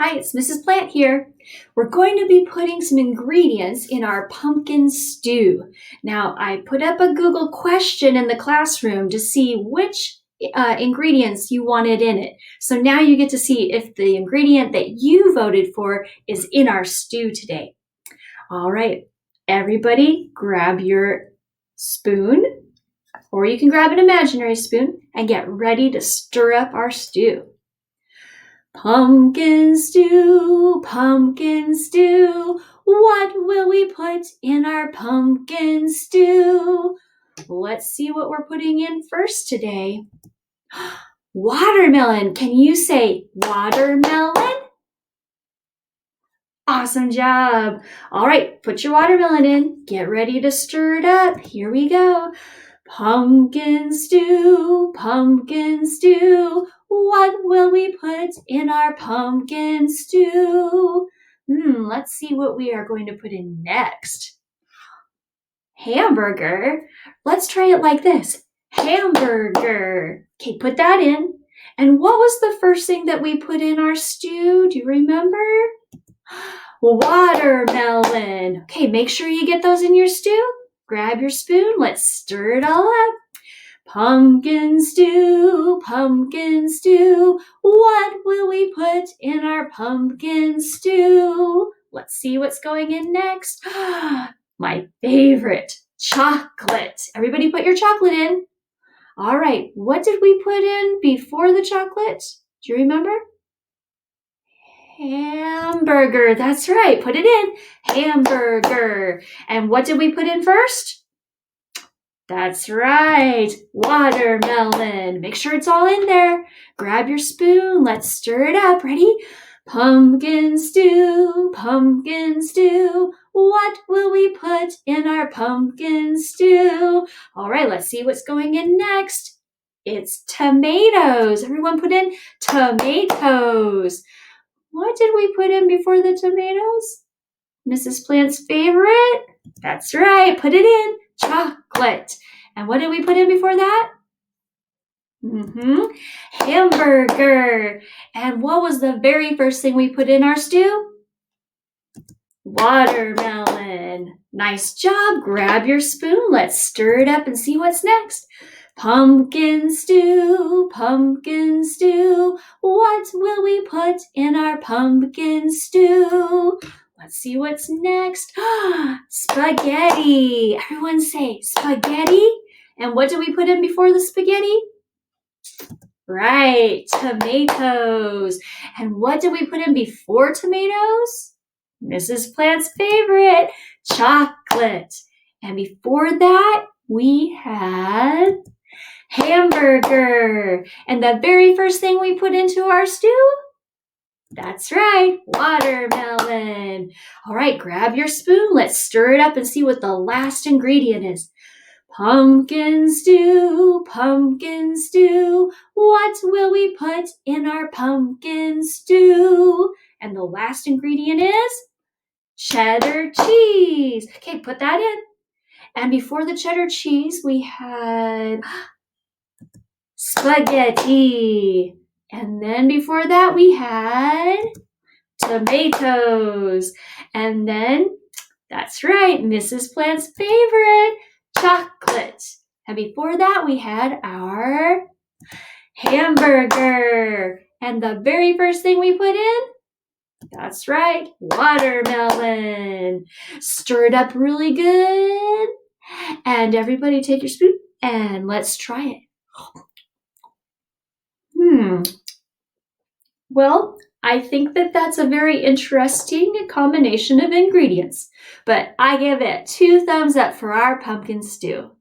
Hi, it's Mrs. Plant here. We're going to be putting some ingredients in our pumpkin stew. Now, I put up a Google question in the classroom to see which ingredients you wanted in it. So now you get to see if the ingredient that you voted for is in our stew today. All right, everybody grab your spoon, or you can grab an imaginary spoon and get ready to stir up our stew. Pumpkin stew, what will we put in our pumpkin stew? Let's see what we're putting in first today. Watermelon. Can you say watermelon? Awesome job. All right, put your watermelon in. Get ready to stir it up. Here we go. Pumpkin stew, what will we put in our pumpkin stew? Let's see what we are going to put in next. Hamburger. Let's try it like this. Hamburger. Okay, put that in. And what was the first thing that we put in our stew? Do you remember? Watermelon. Okay, make sure you get those in your stew. Grab your spoon. Let's stir it all up. Pumpkin stew, what will we put in our pumpkin stew? Let's see what's going in next. My favorite, chocolate. Everybody put your chocolate in. All right, what did we put in before the chocolate? Do you remember? Hamburger, that's right, put it in. Hamburger. And what did we put in first? That's right, watermelon. Make sure it's all in there. Grab your spoon, let's stir it up. Ready? Pumpkin stew, what will we put in our pumpkin stew? All right, let's see what's going in next. It's tomatoes. Everyone put in tomatoes. What did we put in before the tomatoes? Mrs. Plant's favorite? That's right, put it in. Chocolate. And what did we put in before that? Hamburger. And what was the very first thing we put in our stew? Watermelon. Nice job. Grab your spoon. Let's stir it up and see what's next. Pumpkin stew, what will we put in our pumpkin stew? Let's see what's next. Spaghetti. Everyone say spaghetti. And what did we put in before the spaghetti? Right, tomatoes. And what did we put in before tomatoes? Mrs. Plant's favorite, chocolate. And before that, we had hamburger. And the very first thing we put into our stew? That's right, watermelon. All right, grab your spoon. Let's stir it up and see what the last ingredient is. Pumpkin stew, what will we put in our pumpkin stew? And the last ingredient is cheddar cheese. Okay, put that in. And before the cheddar cheese, we had spaghetti. And then before that, we had tomatoes. And then, that's right, Mrs. Plant's favorite, chocolate. And before that, we had our hamburger. And the very first thing we put in? That's right, watermelon. Stir it up really good. And everybody take your spoon and let's try it. Well, I think that that's a very interesting combination of ingredients, but I give it 2 thumbs up for our pumpkin stew.